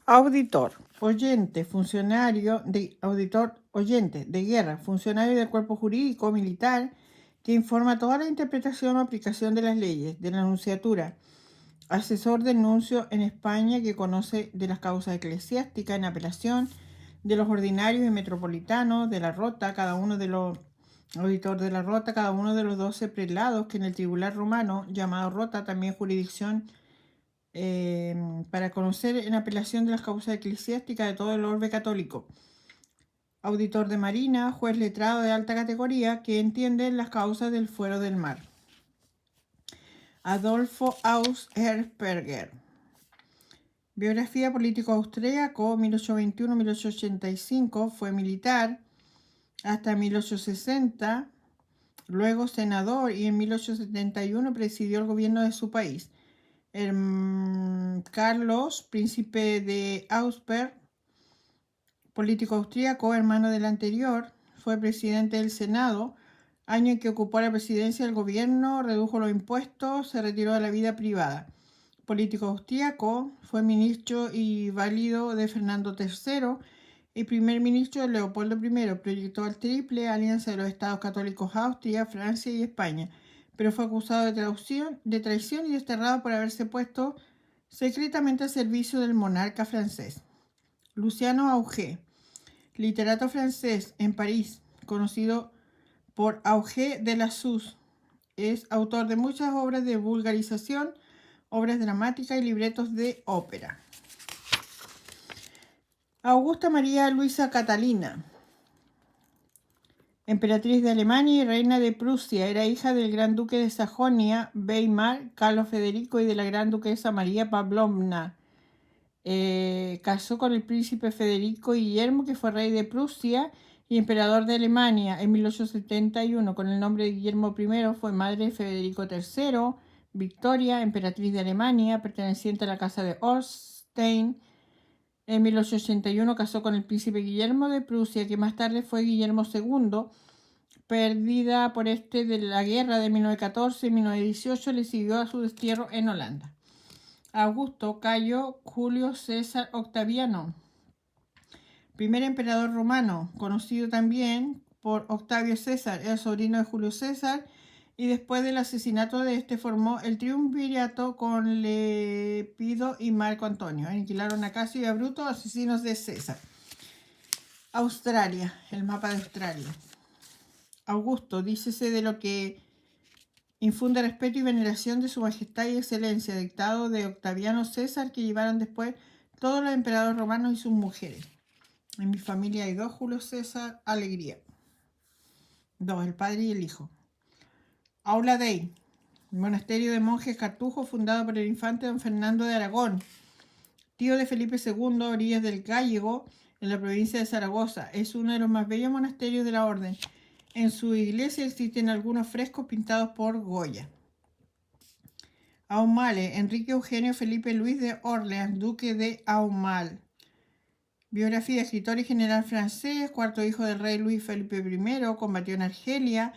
Auditor, oyente, oyente de guerra, funcionario del cuerpo jurídico militar que informa toda la interpretación o aplicación de las leyes, de la nunciatura. Asesor del nuncio en España que conoce de las causas eclesiásticas en apelación, de los ordinarios y metropolitanos, de la rota, cada uno de los auditor de la rota, cada uno de los 12 prelados que en el tribunal romano, llamado rota, también jurisdicción, para conocer en apelación de las causas eclesiásticas de todo el orbe católico. Auditor de marina, juez letrado de alta categoría que entiende las causas del fuero del mar. Adolfo Auersperger. Biografía político austríaco, 1821-1885, fue militar hasta 1860, luego senador y en 1871 presidió el gobierno de su país. Carlos, príncipe de Augsburg, político austríaco, hermano del anterior, fue presidente del Senado, año en que ocupó la presidencia del gobierno, redujo los impuestos, se retiró de la vida privada. Político austríaco, fue ministro y válido de Fernando III y primer ministro de Leopoldo I, proyectó el triple alianza de los estados católicos Austria, Francia y España, pero fue acusado de traición y desterrado por haberse puesto secretamente al servicio del monarca francés. Luciano Auger, literato francés en París, conocido por Auger de la Suze, es autor de muchas obras de vulgarización, obras dramáticas y libretos de ópera. Augusta María Luisa Catalina, emperatriz de Alemania y reina de Prusia, era hija del gran duque de Sajonia, Weimar, Carlos Federico y de la gran duquesa María Pavlovna. Casó con el príncipe Federico Guillermo, que fue rey de Prusia y emperador de Alemania. En 1871, con el nombre de Guillermo I, fue madre de Federico III, Victoria, emperatriz de Alemania, perteneciente a la casa de Holstein. En 1881 casó con el príncipe Guillermo de Prusia, que más tarde fue Guillermo II. Perdida por este de la guerra de 1914 y 1918, le siguió a su destierro en Holanda. Augusto Cayo Julio César Octaviano, primer emperador romano, conocido también por Octavio César, el sobrino de Julio César, y después del asesinato de este formó el triunvirato con Lepido y Marco Antonio. Aniquilaron a Casio y a Bruto, asesinos de César. Australia, el mapa de Australia. Augusto, dícese de lo que infunde respeto y veneración de su majestad y excelencia, dictado de Octaviano César, que llevaron después todos los emperadores romanos y sus mujeres. En mi familia hay 2 Julio César, alegría. 2, el padre y el hijo. Aula Dei, monasterio de monjes cartujos fundado por el infante don Fernando de Aragón, tío de Felipe II, orillas del Gállego, en la provincia de Zaragoza. Es uno de los más bellos monasterios de la orden. En su iglesia existen algunos frescos pintados por Goya. Aumale, Enrique Eugenio Felipe Luis de Orleans, duque de Aumale. Biografía, escritor y general francés, cuarto hijo del rey Luis Felipe I, combatió en Argelia,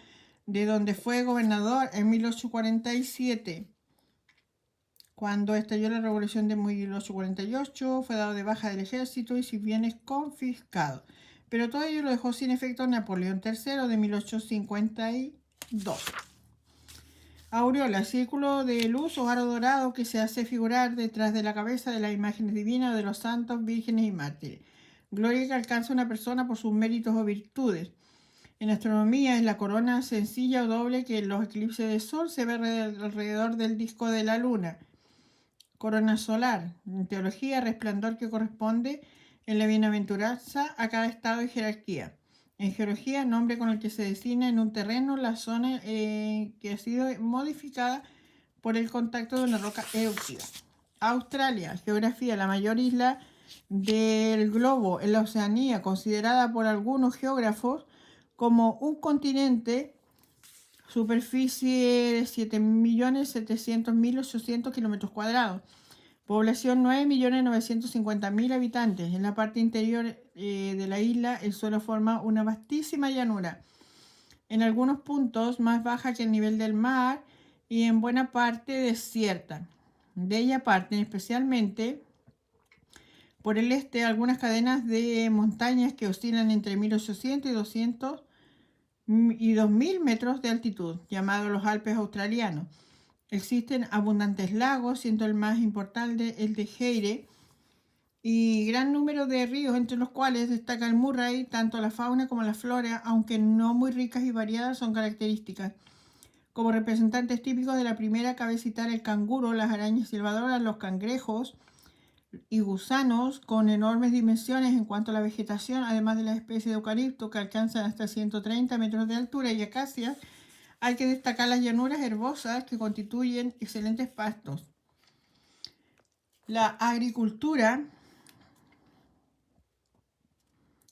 de donde fue gobernador en 1847. Cuando estalló la revolución de 1848, fue dado de baja del ejército y sus bienes confiscados. Pero todo ello lo dejó sin efecto Napoleón III de 1852. Aureola, círculo de luz o aro dorado que se hace figurar detrás de la cabeza de las imágenes divinas de los santos, vírgenes y mártires. Gloria que alcanza una persona por sus méritos o virtudes. En astronomía es la corona sencilla o doble que en los eclipses de sol se ve alrededor del disco de la luna. Corona solar. En teología, resplandor que corresponde en la bienaventuranza a cada estado y jerarquía. En geología, nombre con el que se designa en un terreno la zona que ha sido modificada por el contacto de una roca eruptiva. Australia, geografía, la mayor isla del globo en la Oceanía, considerada por algunos geógrafos como un continente, superficie de 7.700.800 kilómetros cuadrados, población 9.950.000 habitantes. En la parte interior de la isla el suelo forma una vastísima llanura, en algunos puntos más baja que el nivel del mar y en buena parte desierta. De ella parten especialmente por el este algunas cadenas de montañas que oscilan entre 1800 y 200 y 2000 metros de altitud, llamados los Alpes australianos. Existen abundantes lagos, siendo el más importante el de Heyre, y gran número de ríos, entre los cuales destaca el Murray. Tanto la fauna como la flora, aunque no muy ricas y variadas, son características. Como representantes típicos de la primera cabe citar el canguro, las arañas silbadoras, los cangrejos y gusanos con enormes dimensiones en cuanto a la vegetación, además de las especies de eucalipto que alcanzan hasta 130 metros de altura y acacias. Hay que destacar las llanuras herbosas que constituyen excelentes pastos. La agricultura,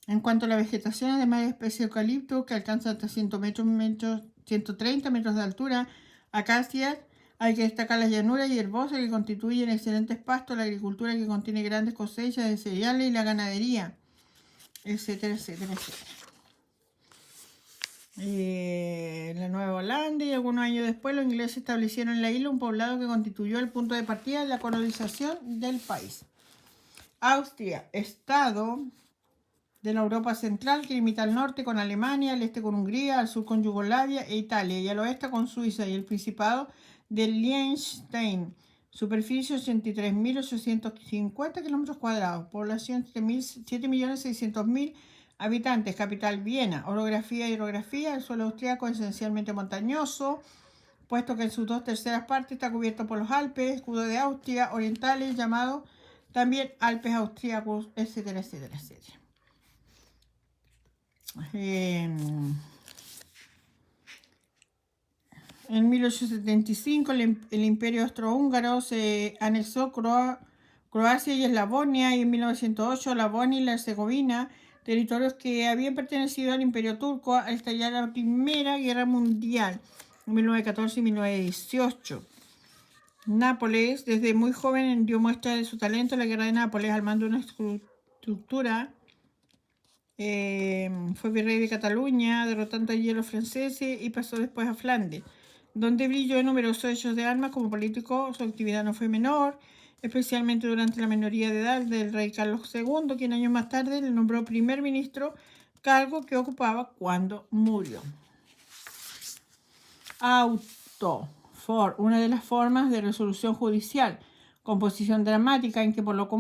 en cuanto a la vegetación, además de especies de eucalipto que alcanzan hasta 130 metros de altura, acacias, hay que destacar las llanuras y herbosas que constituyen excelentes pastos, la agricultura que contiene grandes cosechas de cereales y la ganadería, etcétera, etcétera, etcétera. La Nueva Holanda, y algunos años después los ingleses establecieron en la isla un poblado que constituyó el punto de partida de la colonización del país. Austria, estado de la Europa central que limita al norte con Alemania, al este con Hungría, al sur con Yugoslavia e Italia, y al oeste con Suiza y el Principado de Liechtenstein. Superficie 83.850 kilómetros cuadrados, población 7.600.000 habitantes, capital Viena. Orografía y hidrografía, el suelo austriaco es esencialmente montañoso, puesto que en sus 2/3 partes está cubierto por los Alpes, escudo de Austria orientales, llamado también Alpes austriacos, etcétera, etcétera, etcétera. En 1875 el Imperio Austrohúngaro se anexó Croacia y Eslavonia, y en 1908 la Bosnia y la Herzegovina, territorios que habían pertenecido al Imperio Turco al estallar la Primera Guerra Mundial en 1914 y 1918. Nápoles, desde muy joven, dio muestra de su talento en la Guerra de Nápoles al mando de una estructura. Fue virrey de Cataluña, derrotando allí a los franceses, y pasó después a Flandes, donde brilló en numerosos hechos de armas. Como político, su actividad no fue menor, especialmente durante la minoría de edad del rey Carlos II, quien años más tarde le nombró primer ministro, cargo que ocupaba cuando murió. Auto, una de las formas de resolución judicial, composición dramática en que por lo común